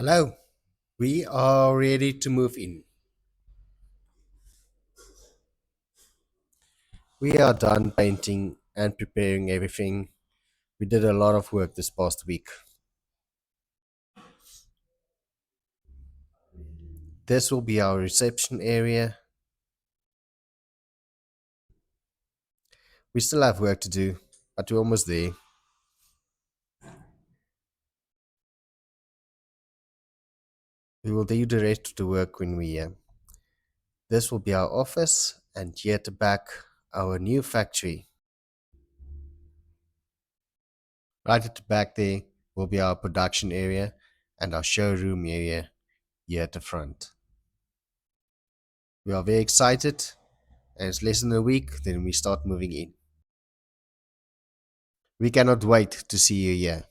Hello, we are ready to move in. We are done painting and preparing everything. We did a lot of work this past week. This will be our reception area. We still have work to do, but we're almost there. We will do the rest of the work when we're here. This will be our office, and here at the back, our new factory. Right at the back there will be our production area and our showroom area here at the front. We are very excited, and it's less than a week, then we start moving in. We cannot wait to see you here.